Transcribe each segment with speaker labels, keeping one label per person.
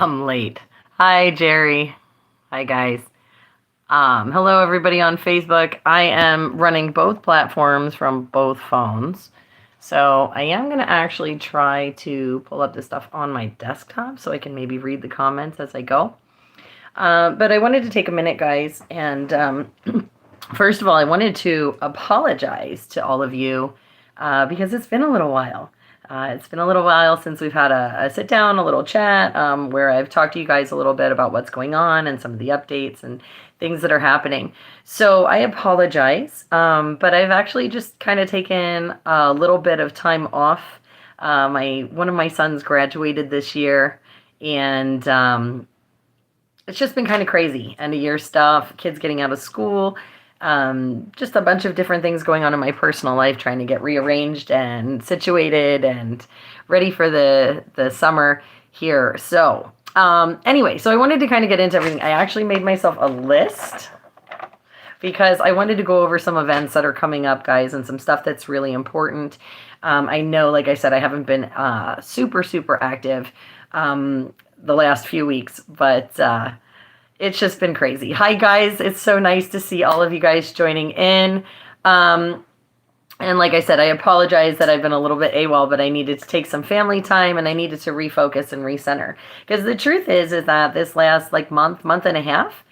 Speaker 1: I'm late. Hi, Jerry. Hi, guys. Hello, everybody on Facebook. I am running both platforms from both phones. So I am going to actually try to pull up this stuff on my desktop so I can maybe read the comments as I go. But I wanted to take a minute, guys, and first of all, I wanted to apologize to all of you because it's been a little while. It's been a little while since we've had a sit down, a little chat where I've talked to you guys a little bit about what's going on and some of the updates and things that are happening. So I apologize, but I've actually just kind of taken a little bit of time off. One of my sons graduated this year, and it's just been kind of crazy. End of year stuff, kids getting out of school, just a bunch of different things going on in my personal life, trying to get rearranged and situated and ready for the summer here. So anyway, so I wanted to kind of get into everything. I actually made myself a list because I wanted to go over some events that are coming up, guys, and some stuff that's really important. I know, like I said, I haven't been super active the last few weeks, but it's just been crazy. Hi, guys. It's so nice to see all of you guys joining in. And like I said, I apologize that I've been a little bit AWOL, but I needed to take some family time and I needed to refocus and recenter. Because the truth is that this last month and a half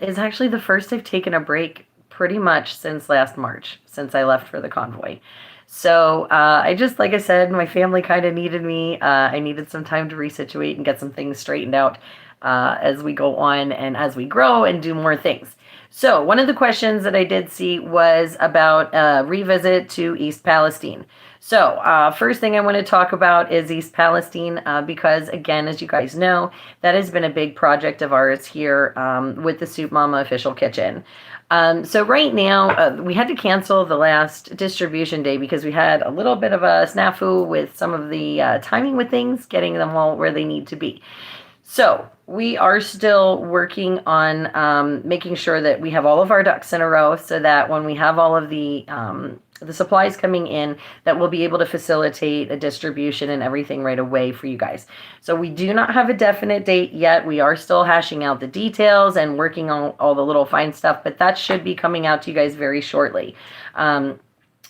Speaker 1: is actually the first I've taken a break pretty much since last March, since I left for the convoy. So I just, like I said, my family kind of needed me. I needed some time to resituate and get some things straightened out as we go on and as we grow and do more things. So one of the questions that I did see was about revisit to East Palestine. So first thing I want to talk about is East Palestine because, again, as you guys know, that has been a big project of ours here with the Soup Mama Official Kitchen. So right now, we had to cancel the last distribution day because we had a little bit of a snafu with some of the timing with things, getting them all where they need to be. So we are still working on making sure that we have all of our ducks in a row so that when we have all of the supplies coming in, that we'll be able to facilitate a distribution and everything right away for you guys. So we do not have a definite date yet. We are still hashing out the details and working on all the little fine stuff, but that should be coming out to you guys very shortly.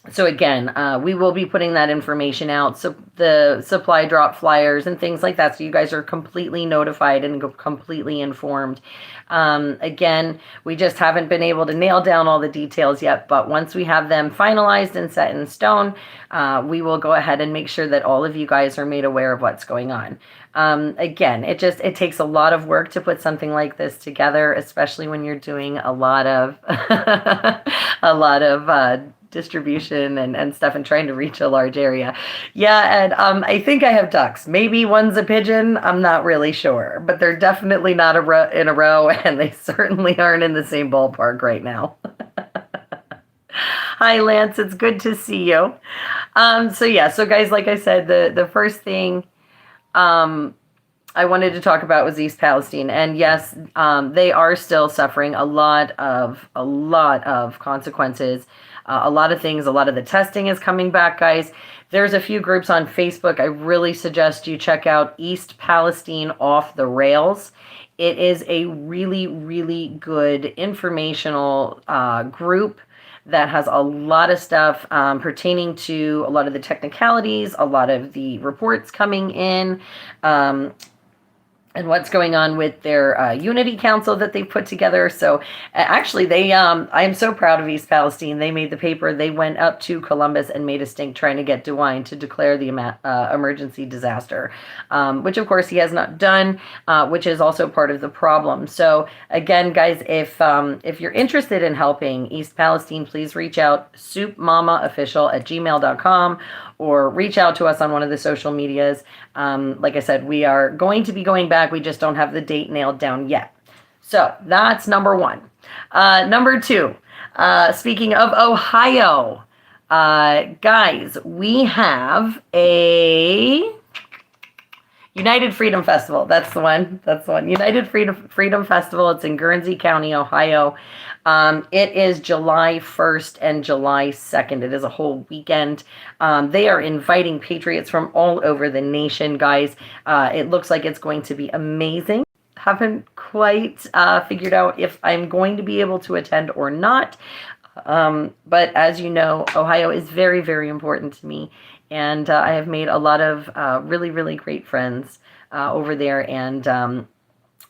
Speaker 1: So again, we will be putting that information out, so the supply drop flyers and things like that, so you guys are completely notified and completely informed. Again, we just haven't been able to nail down all the details yet, but once we have them finalized and set in stone, we will go ahead and make sure that all of you guys are made aware of what's going on. Again, it takes a lot of work to put something like this together, especially when you're doing a lot of distribution and stuff and trying to reach a large area. Yeah, and I think I have ducks. Maybe one's a pigeon. I'm not really sure, but they're definitely not in a row, and they certainly aren't in the same ballpark right now. Hi, Lance. It's good to see you. So guys, like I said, the first thing I wanted to talk about was East Palestine, and yes, they are still suffering a lot of consequences. A lot of things, a lot of the testing is coming back, guys. There's a few groups on Facebook. I really suggest you check out East Palestine Off the Rails. It is a really good informational group that has a lot of stuff pertaining to a lot of the technicalities, a lot of the reports coming in, and what's going on with their Unity Council that they put together. So actually, I am so proud of East Palestine. They made the paper. They went up to Columbus and made a stink trying to get DeWine to declare the emergency disaster, which of course he has not done, which is also part of the problem. So again, guys, if you're interested in helping East Palestine, please reach out, soupmamaofficial@gmail.com, or reach out to us on one of the social medias. Like I said, we are going to be going back. We just don't have the date nailed down yet. So that's number one. Number two, speaking of Ohio, guys, we have United Freedom Festival. That's the one. That's the one. United Freedom Festival. It's in Guernsey County, Ohio. It is July 1st and July 2nd. It is a whole weekend. They are inviting patriots from all over the nation, guys. It looks like it's going to be amazing. Haven't quite figured out if I'm going to be able to attend or not. But as you know, Ohio is very, very important to me. And I have made a lot of really, really great friends over there, and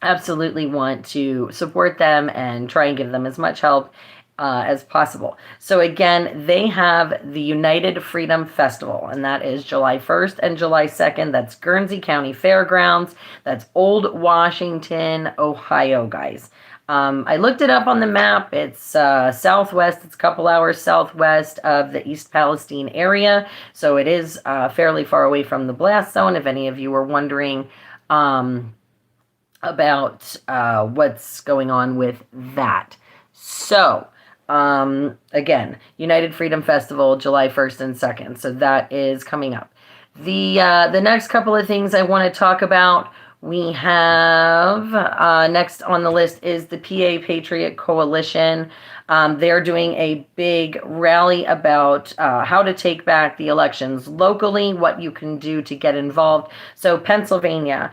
Speaker 1: absolutely want to support them and try and give them as much help as possible. So again, they have the United Freedom Festival, and that is July 1st and July 2nd. That's Guernsey County Fairgrounds. That's Old Washington, Ohio, guys. I looked it up on the map. It's southwest. It's a couple hours southwest of the East Palestine area. So it is fairly far away from the blast zone, if any of you were wondering about what's going on with that. So, again, United Freedom Festival, July 1st and 2nd. So that is coming up. The next couple of things I want to talk about, we have next on the list is the PA Patriot Coalition. They're doing a big rally about how to take back the elections locally, what you can do to get involved. So Pennsylvania,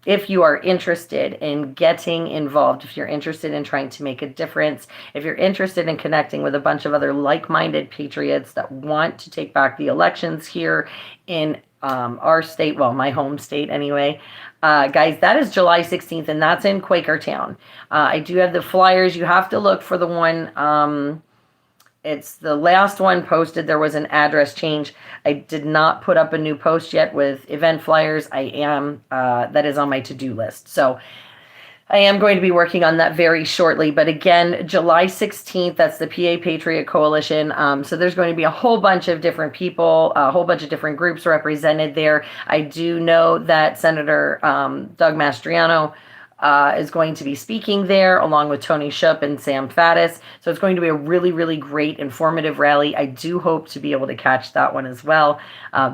Speaker 1: if you are interested in getting involved, if you're interested in trying to make a difference, if you're interested in connecting with a bunch of other like-minded patriots that want to take back the elections here in our state, well, my home state anyway, guys, that is July 16th, and that's in Quakertown. I do have the flyers. You have to look for the one, it's the last one posted. There was an address change. I did not put up a new post yet with event flyers. I am, that is on my to-do list. So I am going to be working on that very shortly. But again, July 16th, that's the PA Patriot Coalition. So there's going to be a whole bunch of different people, a whole bunch of different groups represented there. I do know that Senator Doug Mastriano is going to be speaking there, along with Tony Shupp and Sam Faddis. So it's going to be a really, really great, informative rally. I do hope to be able to catch that one as well,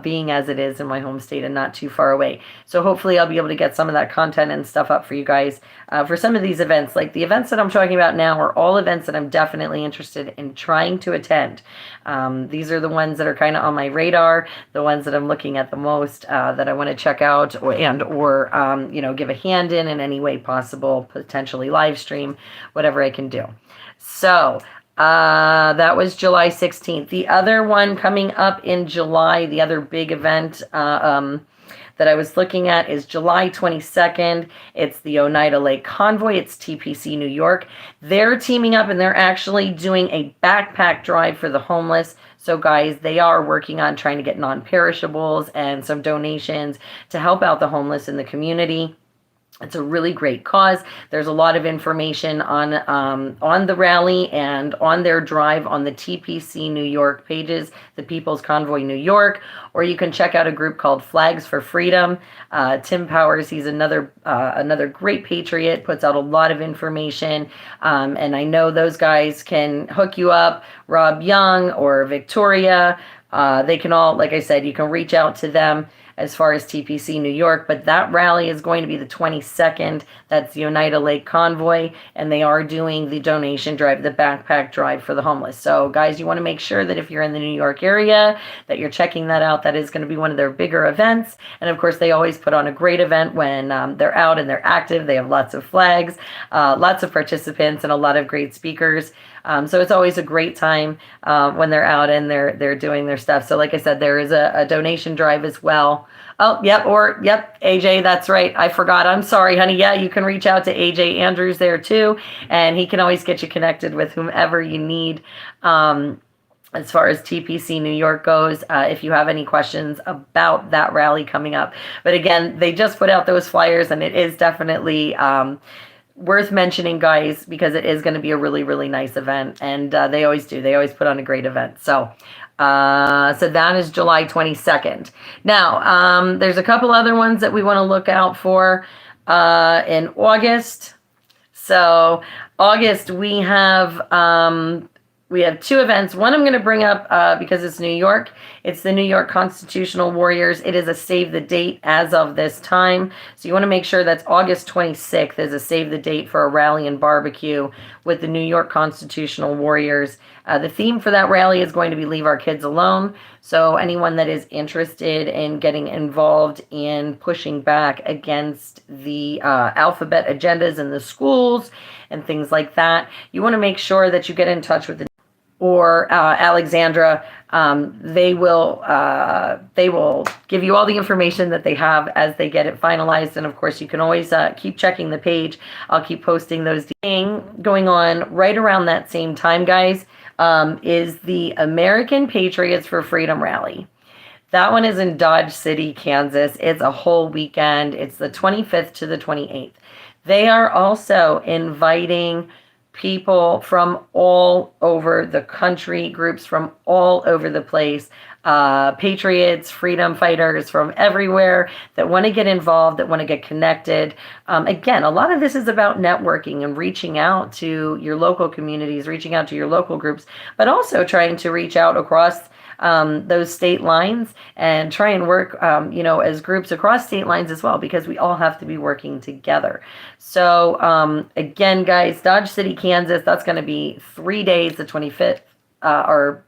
Speaker 1: being as it is in my home state and not too far away. So hopefully I'll be able to get some of that content and stuff up for you guys for some of these events. Like the events that I'm talking about now are all events that I'm definitely interested in trying to attend. These are the ones that are kind of on my radar, the ones that I'm looking at the most, that I want to check out or you know, give a hand in any way possible, potentially live stream, whatever I can do. So that was July 16th. The other one coming up in July, the other big event that I was looking at is July 22nd. It's the Oneida Lake Convoy. It's TPC New York. They're teaming up and they're actually doing a backpack drive for the homeless. So guys, they are working on trying to get non-perishables and some donations to help out the homeless in the community. It's a really great cause. There's a lot of information on the rally and on their drive on the TPC New York pages, the People's Convoy New York, or you can check out a group called Flags for Freedom. Tim Powers, he's another great patriot, puts out a lot of information, and I know those guys can hook you up. Rob Young or Victoria, they can all, like I said, you can reach out to them as far as TPC New York, but that rally is going to be the 22nd. That's the Oneida Lake Convoy, and they are doing the donation drive, the backpack drive for the homeless. So guys, you want to make sure that if you're in the New York area, that you're checking that out. That is going to be one of their bigger events. And of course, they always put on a great event when they're out and they're active. They have lots of flags, lots of participants, and a lot of great speakers. So it's always a great time when they're out and they're doing their stuff. So like I said, there is a donation drive as well. Oh, yep, AJ, that's right. I forgot. I'm sorry, honey. Yeah, you can reach out to AJ Andrews there too, and he can always get you connected with whomever you need. As far as TPC New York goes, if you have any questions about that rally coming up. But again, they just put out those flyers, and it is definitely worth mentioning, guys, because it is going to be a really, really nice event, and they always do. They always put on a great event. So that is July 22nd. Now, there's a couple other ones that we want to look out for in August. So August, we have we have two events. One I'm going to bring up because it's New York. It's the New York Constitutional Warriors. It is a save the date as of this time. So you want to make sure that's August 26th is a save the date for a rally and barbecue with the New York Constitutional Warriors. The theme for that rally is going to be Leave Our Kids Alone. So anyone that is interested in getting involved in pushing back against the alphabet agendas in the schools and things like that, you want to make sure that you get in touch with the or Alexandra. They will give you all the information that they have as they get it finalized. And of course, you can always keep checking the page. I'll keep posting those. Going on right around that same time, guys, is the American Patriots for Freedom Rally. That one is in Dodge City, Kansas. It's a whole weekend. It's the 25th to the 28th. They are also inviting people from all over the country, groups from all over the place, patriots, freedom fighters from everywhere that want to get involved, that want to get connected. Again, a lot of this is about networking and reaching out to your local communities, reaching out to your local groups, but also trying to reach out across those state lines and try and work, as groups across state lines as well, because we all have to be working together. So again, guys, Dodge City, Kansas, that's going to be 3 days, the 25th, or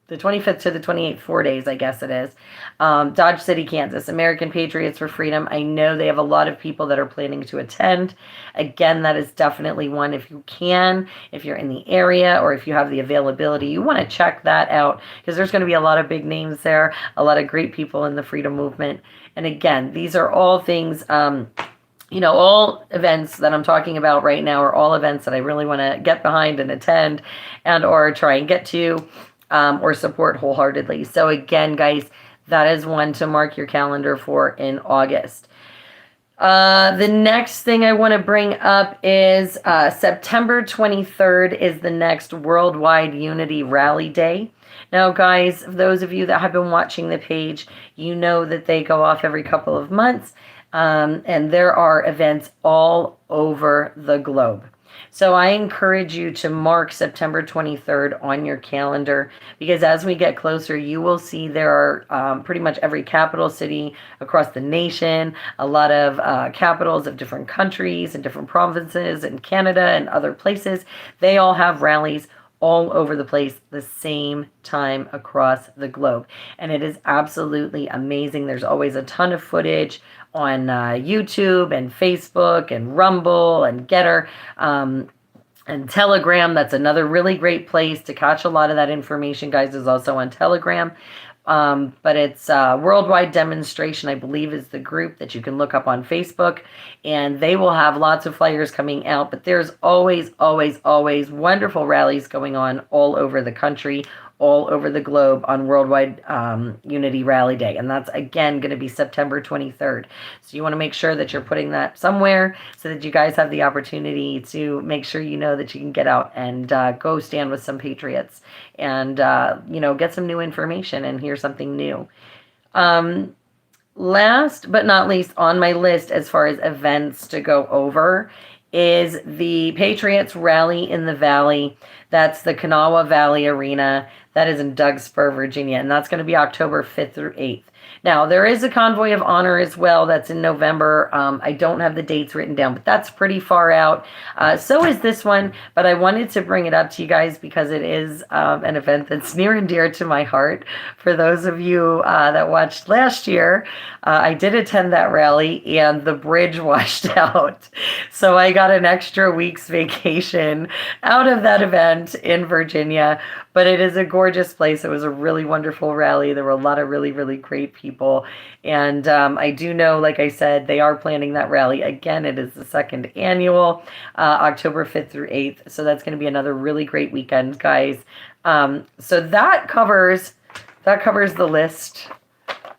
Speaker 1: the 25th to the 28th, 4 days, I guess it is. Dodge City, Kansas, American Patriots for Freedom. I know they have a lot of people that are planning to attend. Again, that is definitely one, if you can, if you're in the area or if you have the availability, you want to check that out, because there's going to be a lot of big names there, a lot of great people in the freedom movement. And again, these are all things, all events that I'm talking about right now are all events that I really want to get behind and attend and or try and get to. Or support wholeheartedly. So again, guys, that is one to mark your calendar for in August. The next thing I want to bring up is September 23rd is the next Worldwide Unity Rally Day. Now, guys, those of you that have been watching the page, you know that they go off every couple of months, and there are events all over the globe. So I encourage you to mark September 23rd on your calendar, because as we get closer, you will see there are pretty much every capital city across the nation, a lot of capitals of different countries and different provinces in Canada and other places. They all have rallies all over the place the same time across the globe. And it is absolutely amazing. There's always a ton of footage on YouTube and Facebook and Rumble and Getter and Telegram. That's another really great place to catch a lot of that information, guys, is also on Telegram. But it's Worldwide Demonstration, I believe, is the group that you can look up on Facebook, and they will have lots of flyers coming out. But there's always, always, always wonderful rallies going on all over the country, all over the globe on Worldwide Unity Rally Day. And that's, again, going to be September 23rd. So you want to make sure that you're putting that somewhere so that you guys have the opportunity to make sure you know that you can get out and go stand with some patriots and, get some new information and hear something new. Last but not least on my list as far as events to go over is the Patriots Rally in the Valley. That's the Kanawha Valley Arena. That is in Dougspur, Virginia, and that's going to be October 5th through 8th. Now, there is a Convoy of Honor as well. That's in November. I don't have the dates written down, but that's pretty far out. So is this one, but I wanted to bring it up to you guys because it is an event that's near and dear to my heart. For those of you that watched last year, I did attend that rally, and the bridge washed out. So I got an extra week's vacation out of that event in Virginia. But it is a gorgeous place. It was a really wonderful rally. There were a lot of really, really great people. And I do know, like I said, they are planning that rally. Again, it is the second annual, October 5th through 8th. So that's going to be another really great weekend, guys. So that covers the list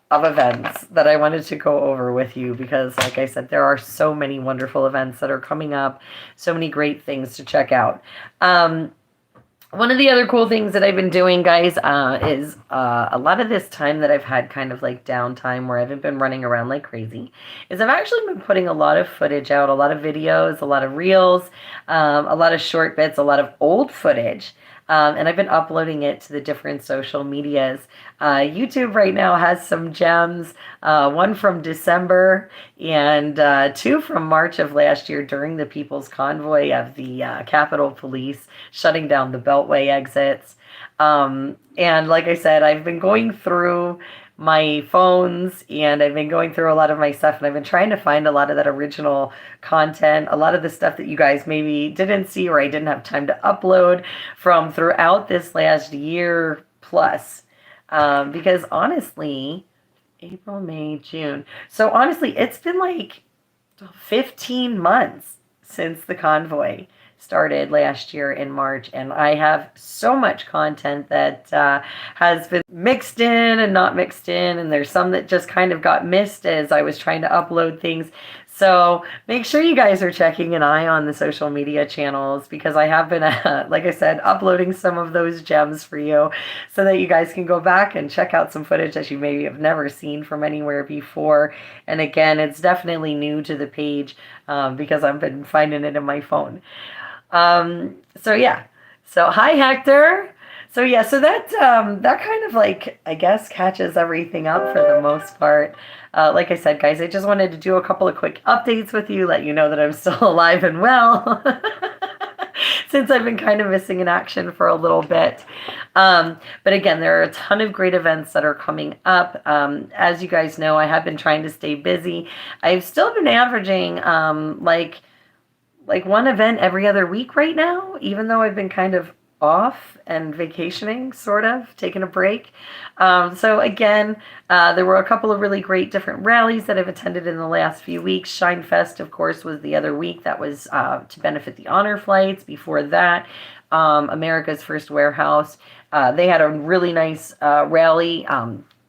Speaker 1: of events that I wanted to go over with you, because like I said, there are so many wonderful events that are coming up, so many great things to check out. One of the other cool things that I've been doing, guys, is a lot of this time that I've had kind of like downtime where I haven't been running around like crazy, is I've actually been putting a lot of footage out, a lot of videos, a lot of reels, a lot of short bits, a lot of old footage And I've been uploading it to the different social medias. YouTube right now has some gems, one from December and two from March of last year during the People's Convoy of the Capitol Police shutting down the Beltway exits. And like I said, I've been going through my phones and I've been going through a lot of my stuff and I've been trying to find a lot of that original content, a lot of the stuff that you guys maybe didn't see or I didn't have time to upload from throughout this last year plus. Because honestly, April, May, June. So honestly, it's been like 15 months since the convoy started last year in March, and I have so much content that has been mixed in and not mixed in, and there's some that just kind of got missed as I was trying to upload things. So make sure you guys are checking an eye on the social media channels because I have been, like I said, uploading some of those gems for you so that you guys can go back and check out some footage that you maybe have never seen from anywhere before. And again, it's definitely new to the page because I've been finding it in my phone. So yeah. So hi, Hector. So yeah, so that kind of like, I guess, catches everything up for the most part. Like I said, guys, I just wanted to do a couple of quick updates with you, let you know that I'm still alive and well, since I've been kind of missing in action for a little bit. But again, there are a ton of great events that are coming up. As you guys know, I have been trying to stay busy. I've still been averaging like one event every other week right now, even though I've been kind of off and vacationing, sort of taking a break. So again, there were a couple of really great different rallies that I've attended in the last few weeks. Shinefest, of course, was the other week. That was to benefit the honor flights. Before that, America's First Warehouse. They had a really nice rally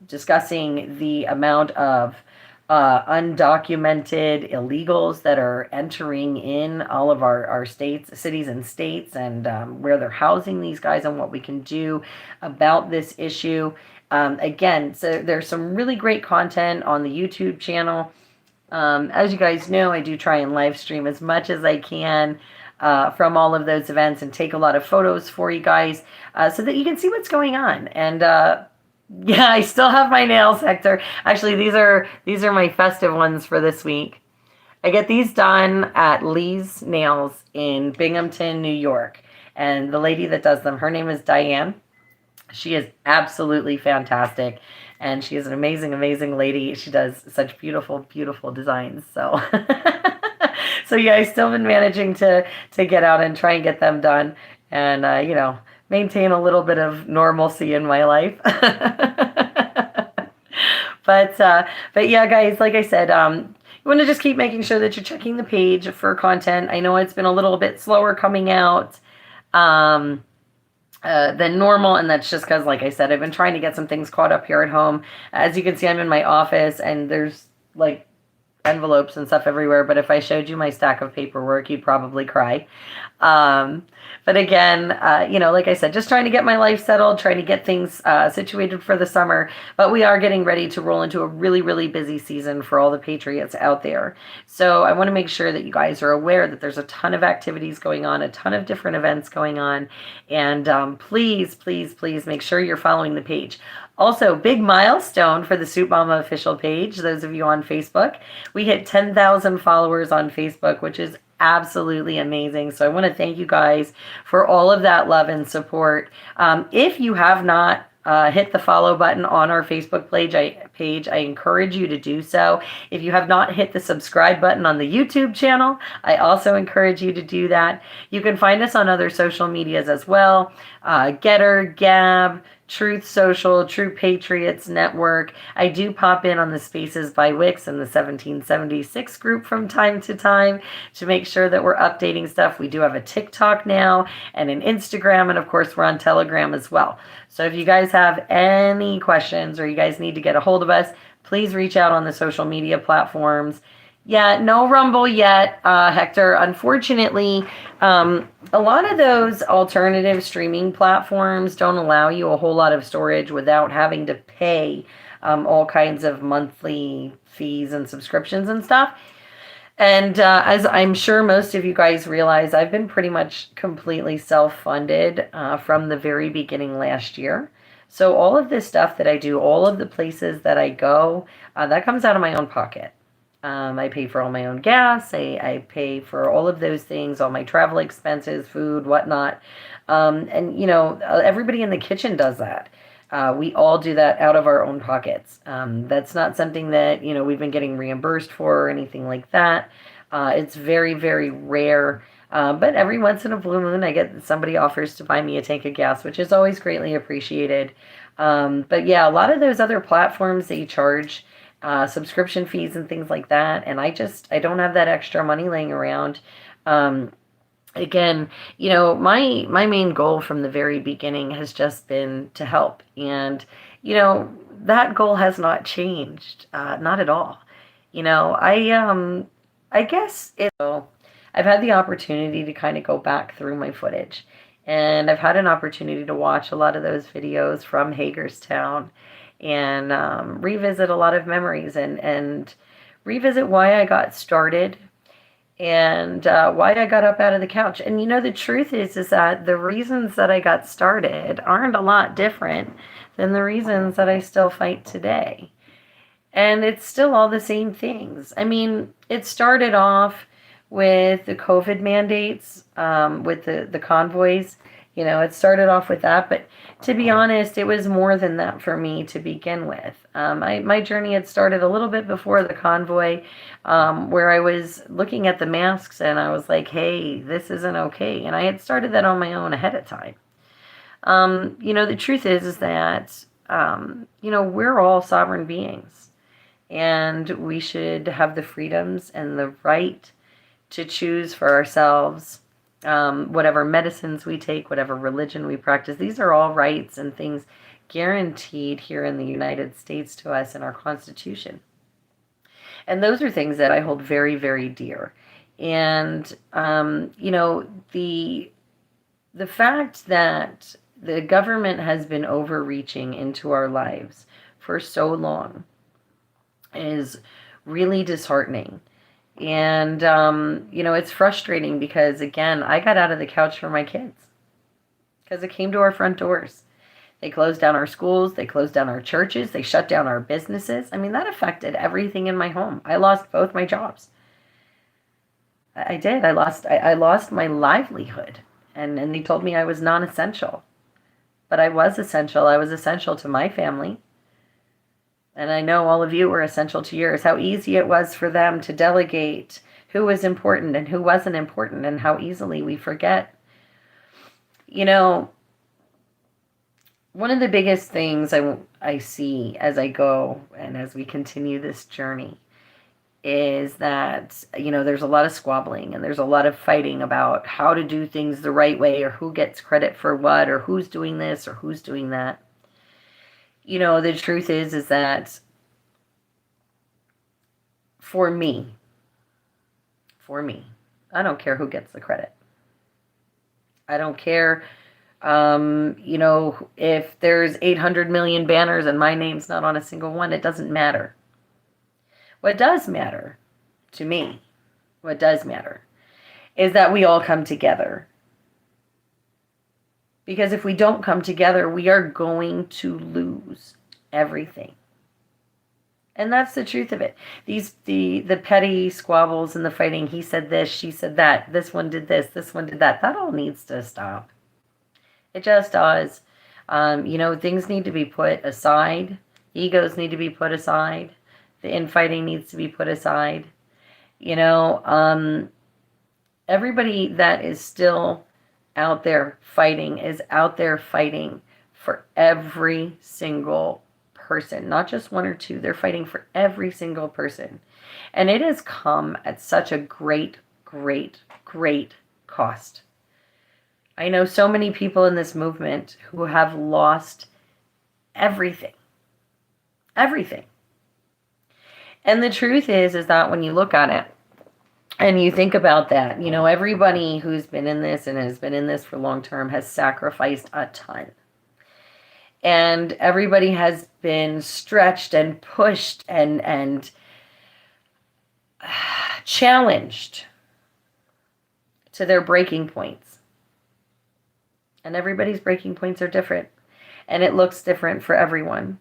Speaker 1: discussing the amount of undocumented illegals that are entering in all of our states, cities and states, and where they're housing these guys and what we can do about this issue. Again, so there's some really great content on the YouTube channel. As you guys know, I do try and live stream as much as I can from all of those events and take a lot of photos for you guys so that you can see what's going on. And yeah, I still have my nails, Hector. Actually, these are my festive ones for this week. I get these done at Lee's Nails in Binghamton, New York. And the lady that does them, her name is Diane. She is absolutely fantastic. And she is an amazing, amazing lady. She does such beautiful, beautiful designs. So, so yeah, I've still been managing to get out and try and get them done. And, you know, maintain a little bit of normalcy in my life. But yeah, guys, like I said, you want to just keep making sure that you're checking the page for content. I know it's been a little bit slower coming out than normal, and that's just because, like I said, I've been trying to get some things caught up here at home. As you can see, I'm in my office, and there's like envelopes and stuff everywhere, but if I showed you my stack of paperwork, you'd probably cry. But again, you know, like I said, just trying to get my life settled, trying to get things situated for the summer, but we are getting ready to roll into a really, really busy season for all the Patriots out there. So I want to make sure that you guys are aware that there's a ton of activities going on, a ton of different events going on, and please, please, please make sure you're following the page. Also, big milestone for the Soup Mama official page, those of you on Facebook. We hit 10,000 followers on Facebook, which is absolutely amazing. So I want to thank you guys for all of that love and support. If you have not hit the follow button on our Facebook page, I encourage you to do so. If you have not hit the subscribe button on the YouTube channel, I also encourage you to do that. You can find us on other social medias as well. Getter, Gab, Truth Social, True Patriots Network. I do pop in on the Spaces by Wix and the 1776 group from time to time to make sure that we're updating stuff. We do have a TikTok now and an Instagram, and of course we're on Telegram as well. So if you guys have any questions or you guys need to get a hold of us, please reach out on the social media platforms. Yeah, no Rumble yet, Hector. Unfortunately, a lot of those alternative streaming platforms don't allow you a whole lot of storage without having to pay all kinds of monthly fees and subscriptions and stuff. And as I'm sure most of you guys realize, I've been pretty much completely self-funded from the very beginning last year. So all of this stuff that I do, all of the places that I go, that comes out of my own pocket. I pay for all my own gas. I pay for all of those things, all my travel expenses, food, whatnot. And, everybody in the kitchen does that. We all do that out of our own pockets. That's not something that, we've been getting reimbursed for or anything like that. It's very, very rare. But every once in a blue moon, I get somebody offers to buy me a tank of gas, which is always greatly appreciated. But yeah, a lot of those other platforms, they charge subscription fees and things like that. And I don't have that extra money laying around. Again, my main goal from the very beginning has just been to help, and that goal has not changed, not at all. I guess I've had the opportunity to kind of go back through my footage, and I've had an opportunity to watch a lot of those videos from Hagerstown, and revisit a lot of memories, and revisit why I got started and why I got up out of the couch. And the truth is that the reasons that I got started aren't a lot different than the reasons that I still fight today. And it's still all the same things. I mean, it started off with the COVID mandates, with the convoys. It started off with that, but to be honest, it was more than that for me to begin with. My journey had started a little bit before the convoy, where I was looking at the masks and I was like, hey, this isn't okay. And I had started that on my own ahead of time. The truth is that, we're all sovereign beings, and we should have the freedoms and the right to choose for ourselves whatever medicines we take, whatever religion we practice. These are all rights and things guaranteed here in the United States to us in our Constitution. And those are things that I hold very, very dear. And, the fact that the government has been overreaching into our lives for so long is really disheartening. And, it's frustrating because, again, I got out of the couch for my kids because it came to our front doors. They closed down our schools. They closed down our churches. They shut down our businesses. I mean, that affected everything in my home. I lost both my jobs. I did. I lost my livelihood. And they told me I was non-essential. But I was essential. I was essential to my family. And I know all of you were essential to yours. How easy it was for them to delegate who was important and who wasn't important, and how easily we forget. One of the biggest things I see as I go and as we continue this journey is that, there's a lot of squabbling and there's a lot of fighting about how to do things the right way, or who gets credit for what, or who's doing this or who's doing that. The truth is that for me, I don't care who gets the credit. I don't care, if there's 800 million banners and my name's not on a single one. It doesn't matter. What does matter to me, is that we all come together. Because if we don't come together, we are going to lose everything. And that's the truth of it. The petty squabbles and the fighting, he said this, she said that, this one did this one did that all needs to stop. It just does. Things need to be put aside. Egos need to be put aside. The infighting needs to be put aside. Everybody that is still out there fighting is out there fighting for every single person, not just one or two. They're fighting for every single person. And it has come at such a great, great, great cost. I know so many people in this movement who have lost everything. Everything. And the truth is that when you look at it and you think about that, everybody who's been in this and has been in this for long term has sacrificed a ton. And everybody has been stretched and pushed and challenged to their breaking points. And everybody's breaking points are different. And it looks different for everyone.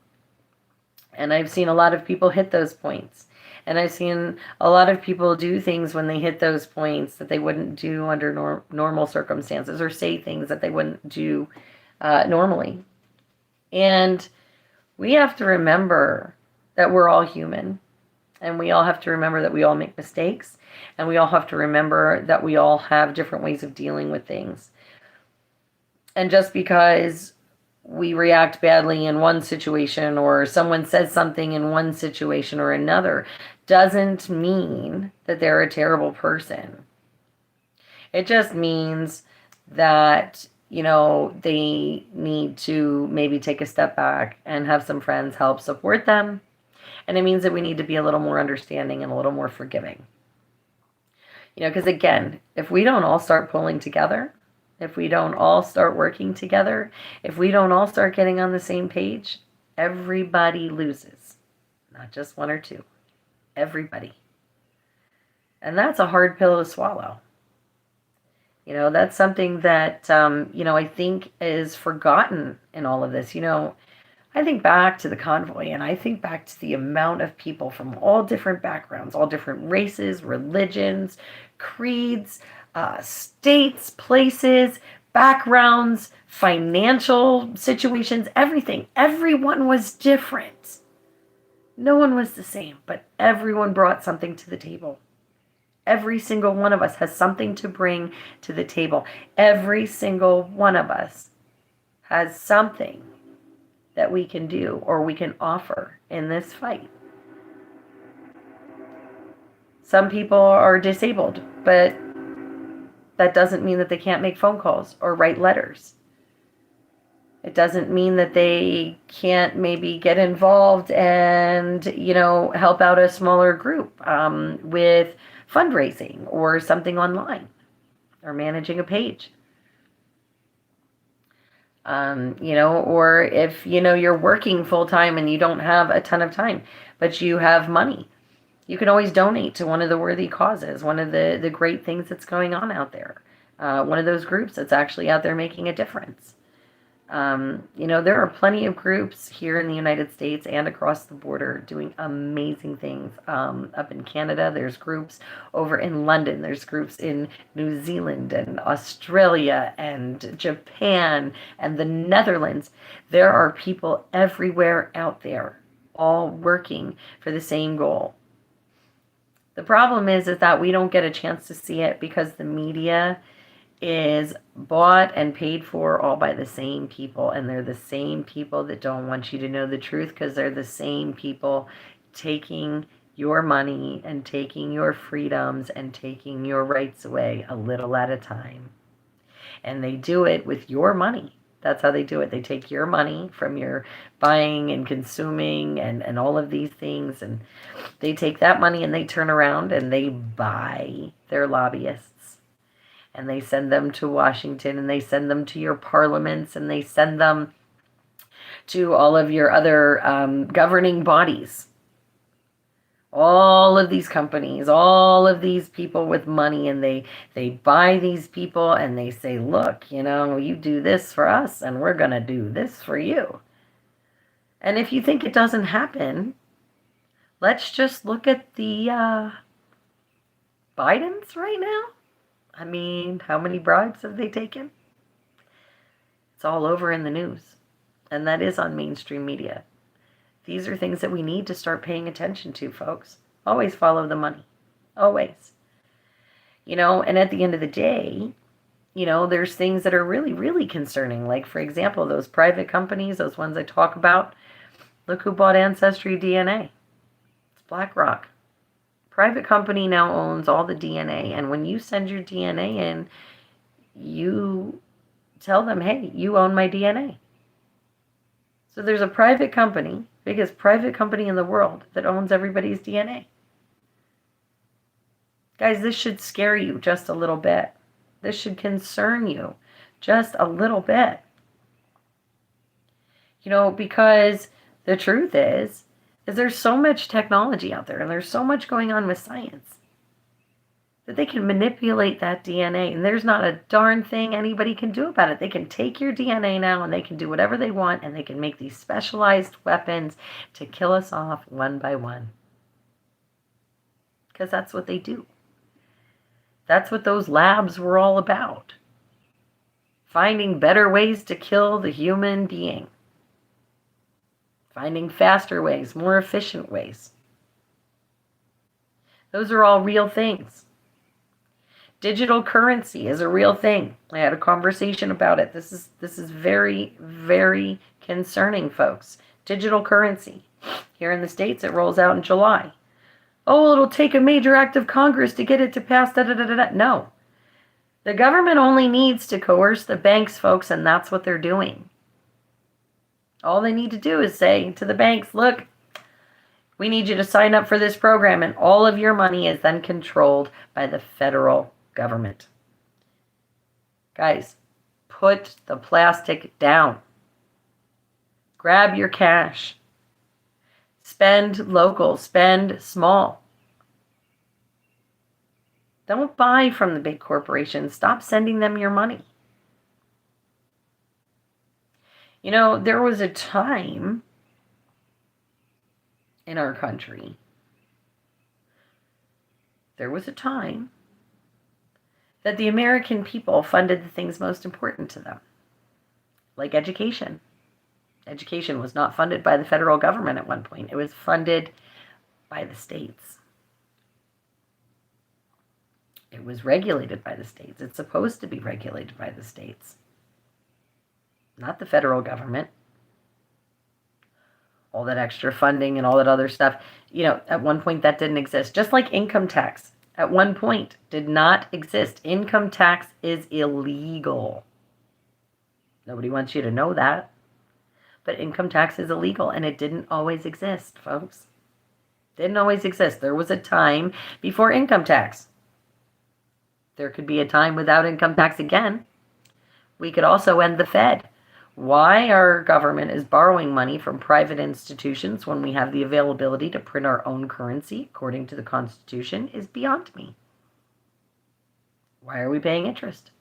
Speaker 1: And I've seen a lot of people hit those points. And I've seen a lot of people do things when they hit those points that they wouldn't do under normal circumstances, or say things that they wouldn't do normally. And we have to remember that we're all human. And we all have to remember that we all make mistakes. And we all have to remember that we all have different ways of dealing with things. And just because we react badly in one situation, or someone says something in one situation or another, doesn't mean that they're a terrible person. It just means that, they need to maybe take a step back and have some friends help support them. And it means that we need to be a little more understanding and a little more forgiving. Because again, if we don't all start pulling together, if we don't all start working together, if we don't all start getting on the same page, everybody loses. Not just one or two. Everybody. And that's a hard pill to swallow. That's something that, I think is forgotten in all of this. I think back to the convoy, and I think back to the amount of people from all different backgrounds, all different races, religions, creeds, states, places, backgrounds, financial situations, everything. Everyone was different. No one was the same, but everyone brought something to the table. Every single one of us has something to bring to the table. Every single one of us has something that we can do or we can offer in this fight. Some people are disabled, but that doesn't mean that they can't make phone calls or write letters. It doesn't mean that they can't maybe get involved and, help out a smaller group with fundraising or something online or managing a page. Or if, you're working full time and you don't have a ton of time, but you have money, you can always donate to one of the worthy causes, one of the great things that's going on out there. One of those groups that's actually out there making a difference. There are plenty of groups here in the United States and across the border doing amazing things. Up in Canada, there's groups over in London. There's groups in New Zealand and Australia and Japan and the Netherlands. There are people everywhere out there, all working for the same goal. The problem is that we don't get a chance to see it because the media is bought and paid for all by the same people, and they're the same people that don't want you to know the truth, because they're the same people taking your money and taking your freedoms and taking your rights away a little at a time. And they do it with your money. That's how they do it. They take your money from your buying and consuming and all of these things, and they take that money and they turn around and they buy their lobbyists. And they send them to Washington, and they send them to your parliaments, and they send them to all of your other governing bodies. All of these companies, all of these people with money, and they buy these people, and they say, look, you do this for us, and we're going to do this for you. And if you think it doesn't happen, let's just look at the Bidens right now. I mean, how many bribes have they taken? It's all over in the news. And that is on mainstream media. These are things that we need to start paying attention to, folks. Always follow the money. Always. And at the end of the day, there's things that are really, really concerning. Like, for example, those private companies, those ones I talk about. Look who bought Ancestry DNA. It's BlackRock. Private company now owns all the DNA, and when you send your DNA in, you tell them, hey, you own my DNA. So there's a private company, biggest private company in the world, that owns everybody's DNA. Guys, this should scare you just a little bit. This should concern you just a little bit. Because the truth is is there's so much technology out there and there's so much going on with science that they can manipulate that DNA, and there's not a darn thing anybody can do about it. They can take your DNA now and they can do whatever they want, and they can make these specialized weapons to kill us off one by one. Because that's what they do. That's what those labs were all about. Finding better ways to kill the human being. Finding faster ways, more efficient ways. Those are all real things. Digital currency is a real thing. I had a conversation about it. This is very, very concerning, folks. Digital currency. Here in the States, it rolls out in July. Oh, it'll take a major act of Congress to get it to pass. No. The government only needs to coerce the banks, folks, and that's what they're doing. All they need to do is say to the banks, look, we need you to sign up for this program, and all of your money is then controlled by the federal government. Guys, put the plastic down. Grab your cash. Spend local, spend small. Don't buy from the big corporations. Stop sending them your money. You know, there was a time in our country, that the American people funded the things most important to them, like education. Education was not funded by the federal government at one point. It was funded by the states. It was regulated by the states. It's supposed to be regulated by the states, not the federal government. All that extra funding and all that other stuff, you know, at one point that didn't exist. Just like income tax, at one point did not exist. Income tax is illegal. Nobody wants you to know that. But income tax is illegal, and it didn't always exist, folks. Didn't always exist. There was a time before income tax. There could be a time without income tax again. We could also end the Fed. Why our government is borrowing money from private institutions when we have the availability to print our own currency according to the Constitution is beyond me. Why are we paying interest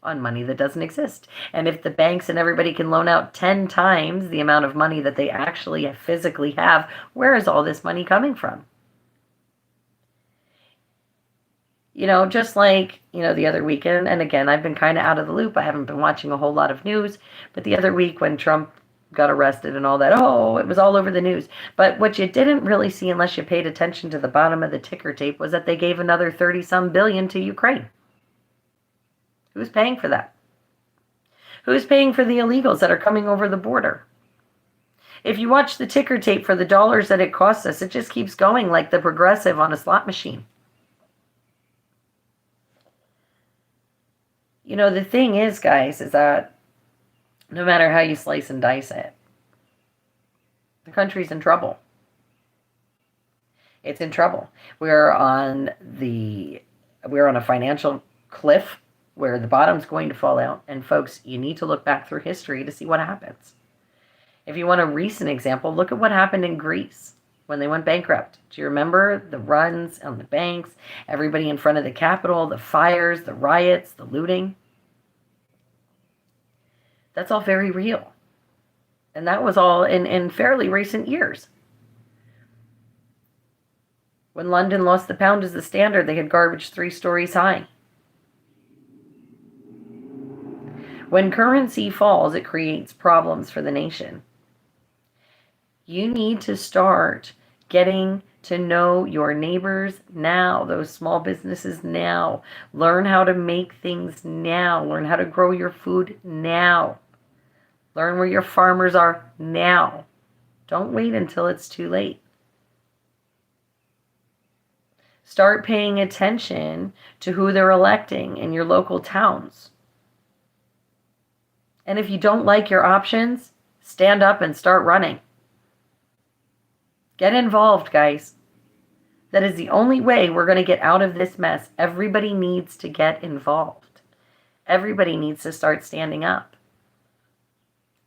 Speaker 1: on money that doesn't exist? And if the banks and everybody can loan out 10 times the amount of money that they actually physically have, where is all this money coming from? You know, just like, you know, the other weekend, and again, I've been kind of out of the loop. I haven't been watching a whole lot of news, but the other week when Trump got arrested and all that, oh, it was all over the news. But what you didn't really see unless you paid attention to the bottom of the ticker tape was that they gave another 30-some billion to Ukraine. Who's paying for that? Who's paying for the illegals that are coming over the border? If you watch the ticker tape for the dollars that it costs us, it just keeps going like the progressive on a slot machine. You know, the thing is, guys, is that no matter how you slice and dice it, the country's in trouble. It's in trouble. We're on a financial cliff where the bottom's going to fall out. And folks, you need to look back through history to see what happens. If you want a recent example, look at what happened in Greece when they went bankrupt. Do you remember the runs on the banks, everybody in front of the Capitol, the fires, the riots, the looting? That's all very real. And that was all in fairly recent years. When London lost the pound as the standard, they had garbage 3 stories high. When currency falls, it creates problems for the nation. You need to start getting to know your neighbors now, those small businesses now. Learn how to make things now. Learn how to grow your food now. Learn where your farmers are now. Don't wait until it's too late. Start paying attention to who they're electing in your local towns. And if you don't like your options, stand up and start running. Get involved, guys. That is the only way we're going to get out of this mess. Everybody needs to get involved. Everybody needs to start standing up.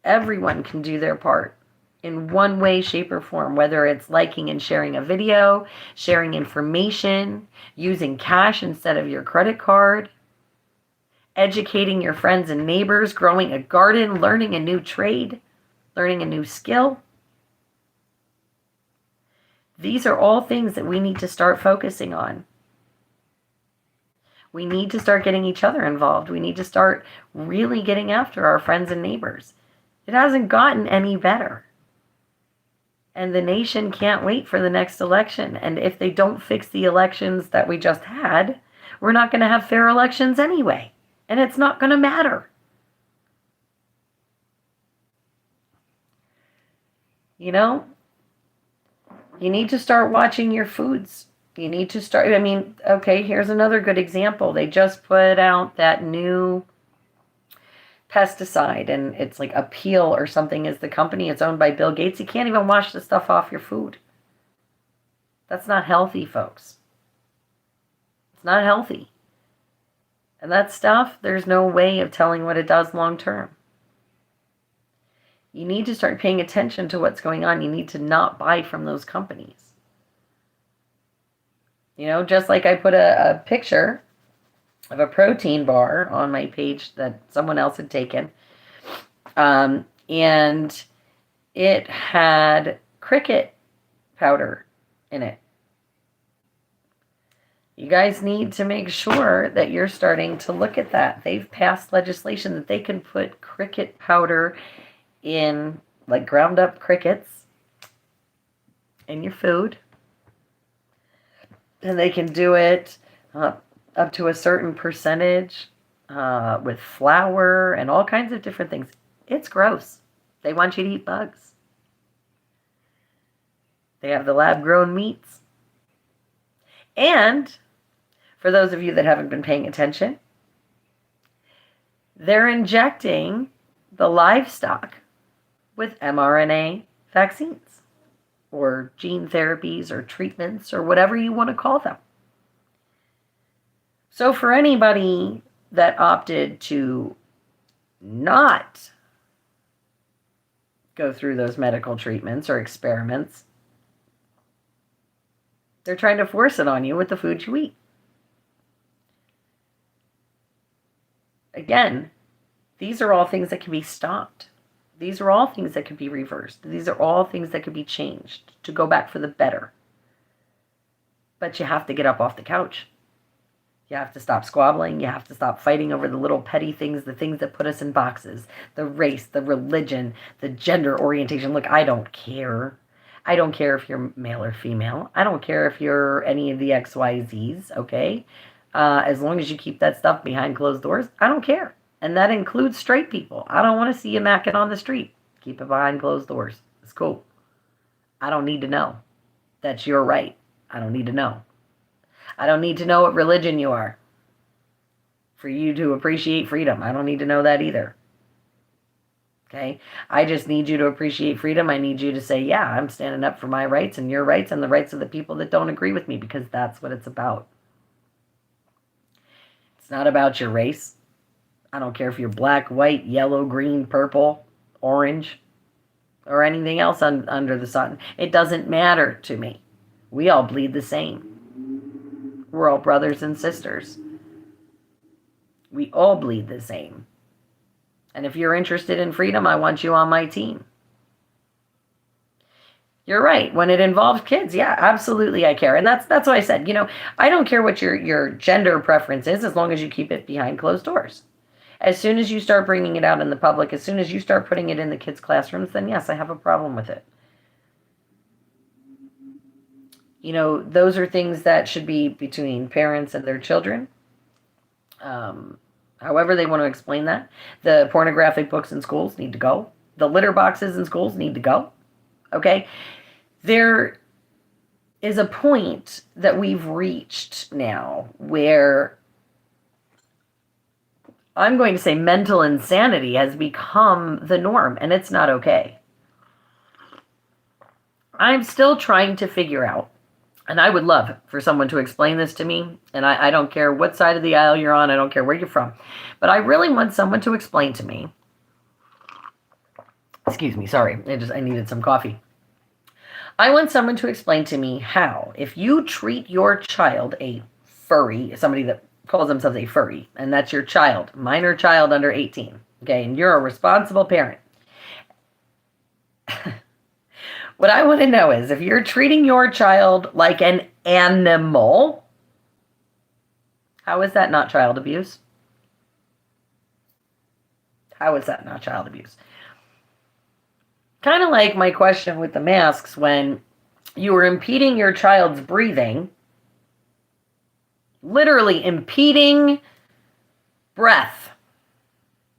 Speaker 1: Everyone can do their part. in one way, shape, or form, whether it's liking and sharing a video, sharing information, using cash instead of your credit card, educating your friends and neighbors, growing a garden, learning a new trade, learning a new skill. These are all things that we need to start focusing on. We need to start getting each other involved. We need to start really getting after our friends and neighbors. It hasn't gotten any better. And the nation can't wait for the next election. And if they don't fix the elections that we just had, we're not going to have fair elections anyway. And it's not going to matter. You know, you need to start watching your foods. You need to start, okay, here's another good example. They just put out that new pesticide, and it's like Appeal or something is the company. It's owned by Bill Gates. You can't even wash the stuff off your food. That's not healthy, folks. It's not healthy. And that stuff, there's no way of telling what it does long term. You need to start paying attention to what's going on. You need to not buy from those companies. You know, just like I put a picture of a protein bar on my page that someone else had taken. And it had cricket powder in it. You guys need to make sure that you're starting to look at that. They've passed legislation that they can put cricket powder in, like ground up crickets, in your food. And they can do it up to a certain percentage with flour and all kinds of different things. It's gross. They want you to eat bugs. They have the lab-grown meats. And for those of you that haven't been paying attention, they're injecting the livestock with mRNA vaccines or gene therapies or treatments or whatever you want to call them. So for anybody that opted to not go through those medical treatments or experiments, they're trying to force it on you with the food you eat. Again, these are all things that can be stopped. These are all things that could be reversed. These are all things that could be changed to go back for the better. But you have to get up off the couch. You have to stop squabbling. You have to stop fighting over the little petty things, the things that put us in boxes, the race, the religion, the gender orientation. Look, I don't care. I don't care if you're male or female. I don't care if you're any of the XYZs, okay? As long as you keep that stuff behind closed doors, I don't care. And that includes straight people. I don't want to see you macking on the street. Keep it behind closed doors. It's cool. I don't need to know. That's your right. I don't need to know. I don't need to know what religion you are for you to appreciate freedom. I don't need to know that either. Okay? I just need you to appreciate freedom. I need you to say, yeah, I'm standing up for my rights and your rights and the rights of the people that don't agree with me, because that's what it's about. It's not about your race. I don't care if you're black, white, yellow, green, purple, orange, or anything else under the sun. It doesn't matter to me. We all bleed the same. We're all brothers and sisters. We all bleed the same. And if you're interested in freedom, I want you on my team. You're right. When it involves kids, yeah, absolutely I care. And that's why I said, I don't care what your gender preference is, as long as you keep it behind closed doors. As soon as you start bringing it out in the public, as soon as you start putting it in the kids' classrooms, then yes, I have a problem with it. Those are things that should be between parents and their children. However they want to explain that. The pornographic books in schools need to go. The litter boxes in schools need to go. Okay? There is a point that we've reached now where I'm going to say mental insanity has become the norm, and it's not okay. I'm still trying to figure out, and I would love for someone to explain this to me, and I don't care what side of the aisle you're on, I don't care where you're from, but I really want someone to explain to me Excuse me, sorry. I needed some coffee. I want someone to explain to me how, if you treat your child a furry, somebody that calls themselves a furry, and that's your child, minor child under 18, okay, and you're a responsible parent. What I want to know is if you're treating your child like an animal, how is that not child abuse? How is that not child abuse? Kind of like my question with the masks when you were impeding your child's breathing, literally impeding breath.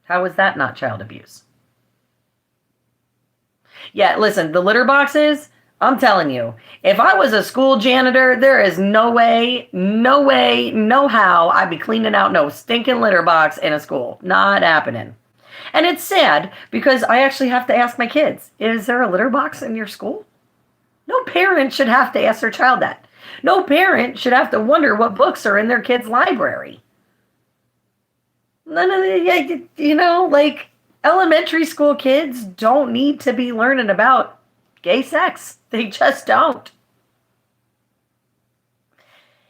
Speaker 1: How is that not child abuse? Yeah, listen, the litter boxes, I'm telling you, if I was a school janitor, there is no way, no how I'd be cleaning out no stinking litter box in a school. Not happening. And it's sad because I actually have to ask my kids, is there a litter box in your school? No parent should have to ask their child that. No parent should have to wonder what books are in their kid's library. None of the, like elementary school kids don't need to be learning about gay sex. They just don't.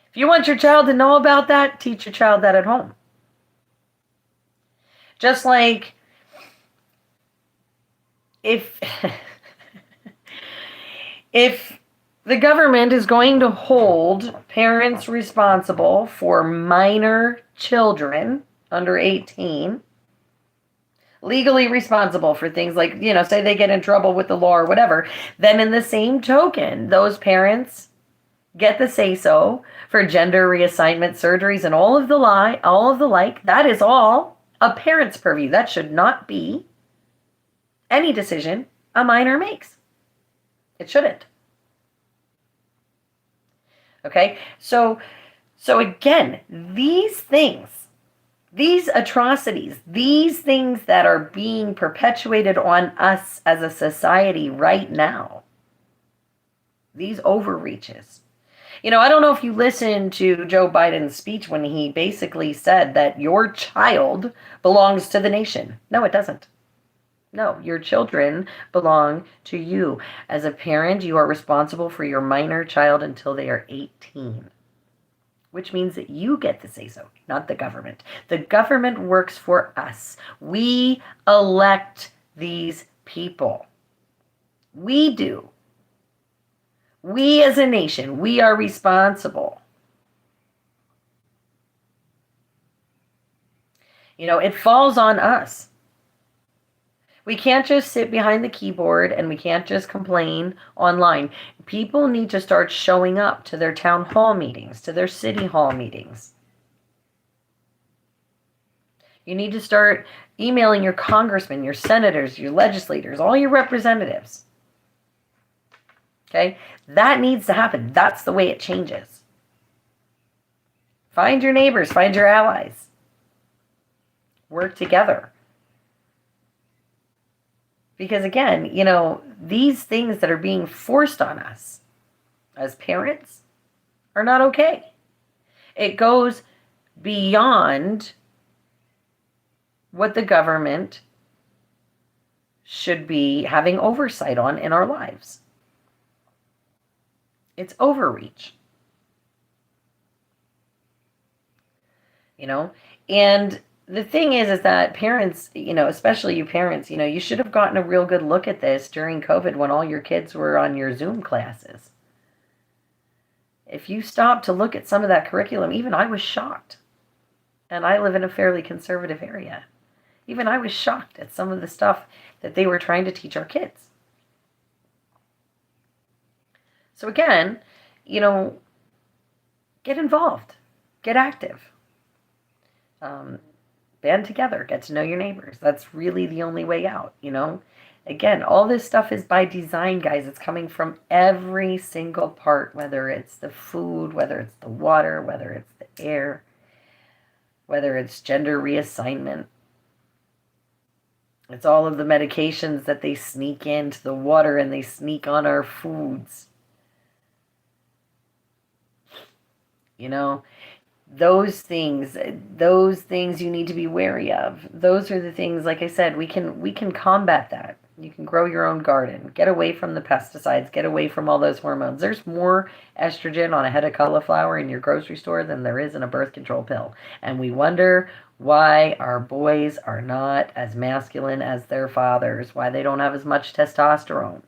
Speaker 1: If you want your child to know about that, teach your child that at home. Just like if the government is going to hold parents responsible for minor children under 18, legally responsible for things like, say they get in trouble with the law or whatever, then in the same token, those parents get the say-so for gender reassignment surgeries and all of the like. That is all a parent's purview. That should not be any decision a minor makes. It shouldn't. Okay? So again, these things, these atrocities, these things that are being perpetuated on us as a society right now, these overreaches. I don't know if you listened to Joe Biden's speech when he basically said that your child belongs to the nation. No, it doesn't. No, your children belong to you. As a parent, you are responsible for your minor child until they are 18, which means that you get to say so, not the government. The government works for us. We elect these people. We do. We as a nation, we are responsible. It falls on us. We can't just sit behind the keyboard and we can't just complain online. People need to start showing up to their town hall meetings, to their city hall meetings. You need to start emailing your congressmen, your senators, your legislators, all your representatives. Okay? That needs to happen. That's the way it changes. Find your neighbors, find your allies. Work together. Because again, these things that are being forced on us as parents are not okay. It goes beyond what the government should be having oversight on in our lives. It's overreach. And the thing is that parents, especially you parents, you should have gotten a real good look at this during COVID when all your kids were on your Zoom classes. If you stop to look at some of that curriculum, even I was shocked. And I live in a fairly conservative area. Even I was shocked at some of the stuff that they were trying to teach our kids. So again, get involved, get active. Band together, get to know your neighbors. That's really the only way out, Again, all this stuff is by design, guys. It's coming from every single part, whether it's the food, whether it's the water, whether it's the air, whether it's gender reassignment. It's all of the medications that they sneak into the water and they sneak on our foods. Those things you need to be wary of. Those are the things, like I said, we can combat that. You can grow your own garden. Get away from the pesticides. Get away from all those hormones. There's more estrogen on a head of cauliflower in your grocery store than there is in a birth control pill. And we wonder why our boys are not as masculine as their fathers, why they don't have as much testosterone.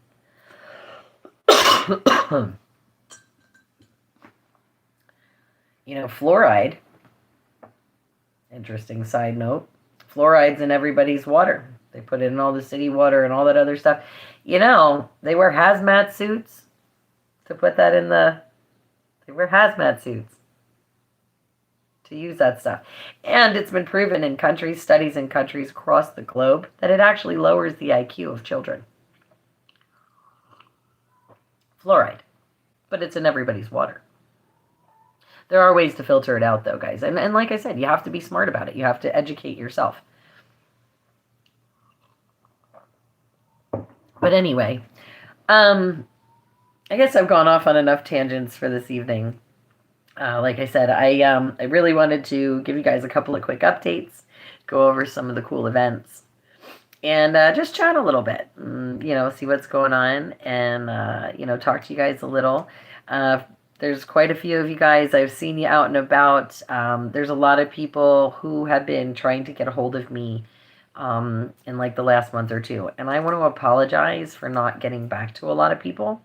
Speaker 1: Fluoride, interesting side note, fluoride's in everybody's water. They put it in all the city water and all that other stuff. They wear hazmat suits to put that in they wear hazmat suits to use that stuff. And it's been proven in studies in countries across the globe, that it actually lowers the IQ of children. Fluoride. But it's in everybody's water. There are ways to filter it out, though, guys. And like I said, you have to be smart about it. You have to educate yourself. But anyway, I guess I've gone off on enough tangents for this evening. Like I said, I really wanted to give you guys a couple of quick updates, go over some of the cool events, and just chat a little bit, see what's going on, and, talk to you guys a little. There's quite a few of you guys. I've seen you out and about. There's a lot of people who have been trying to get a hold of me in like the last month or two. And I want to apologize for not getting back to a lot of people.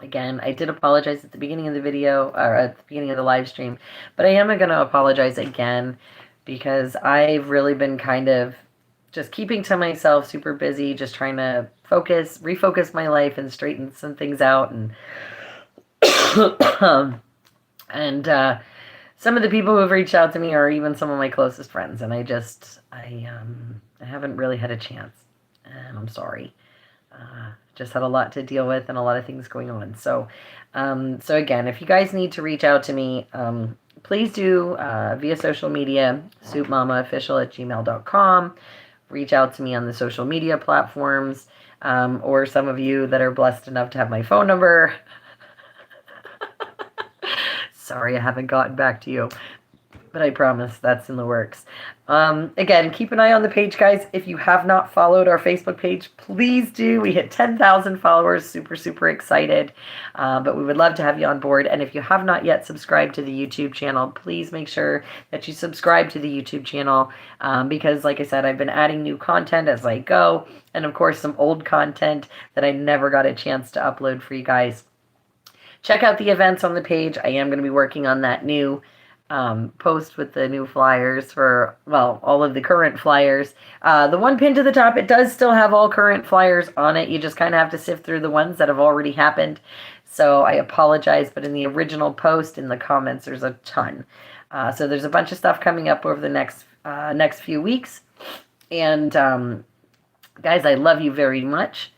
Speaker 1: Again, I did apologize at the beginning of the video, or at the beginning of the live stream, but I am going to apologize again because I've really been kind of just keeping to myself, super busy, just trying to refocus my life and straighten some things out. And some of the people who have reached out to me are even some of my closest friends, and I haven't really had a chance, and I'm sorry. Just had a lot to deal with and a lot of things going on. So again, if you guys need to reach out to me, please do via social media, soupmamaofficial@gmail.com. Reach out to me on the social media platforms, or some of you that are blessed enough to have my phone number. Sorry, I haven't gotten back to you, but I promise that's in the works. Again, keep an eye on the page, guys. If you have not followed our Facebook page, please do. We hit 10,000 followers. Super, super excited. But we would love to have you on board. And if you have not yet subscribed to the YouTube channel, please make sure that you subscribe to the YouTube channel, because, like I said, I've been adding new content as I go. And, of course, some old content that I never got a chance to upload for you guys. Check out the events on the page. I am going to be working on that new post with the new flyers for, well, all of the current flyers. The one pinned to the top, it does still have all current flyers on it. You just kind of have to sift through the ones that have already happened. So I apologize, but in the original post, in the comments, there's a ton. So there's a bunch of stuff coming up over the next few weeks. And guys, I love you very much.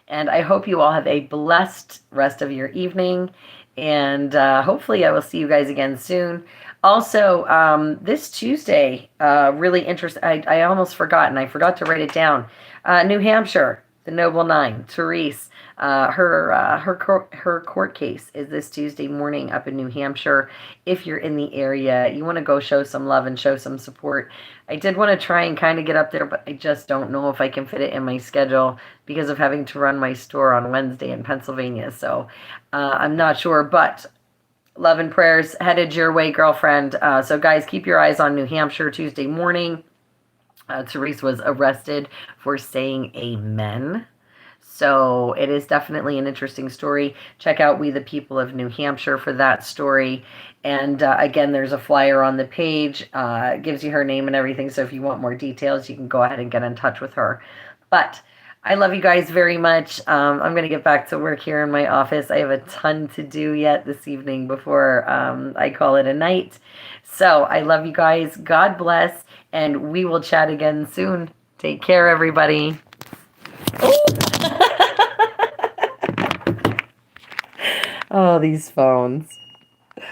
Speaker 1: And I hope you all have a blessed rest of your evening. And hopefully I will see you guys again soon. Also, this Tuesday, really interesting. I almost forgot, and I forgot to write it down. New Hampshire, the Noble Nine, Therese, her court case is this Tuesday morning up in New Hampshire. If you're in the area, you want to go show some love and show some support. I did want to try and kind of get up there, but I just don't know if I can fit it in my schedule because of having to run my store on Wednesday in Pennsylvania. So I'm not sure, but love and prayers headed your way, girlfriend. So guys, keep your eyes on New Hampshire Tuesday morning. Therese was arrested for saying amen. So it is definitely an interesting story. Check out We the People of New Hampshire for that story. And again, there's a flyer on the page. It gives you her name and everything. So if you want more details, you can go ahead and get in touch with her. But I love you guys very much. I'm going to get back to work here in my office. I have a ton to do yet this evening before I call it a night. So I love you guys. God bless. And we will chat again soon. Take care, everybody. Oh, these phones.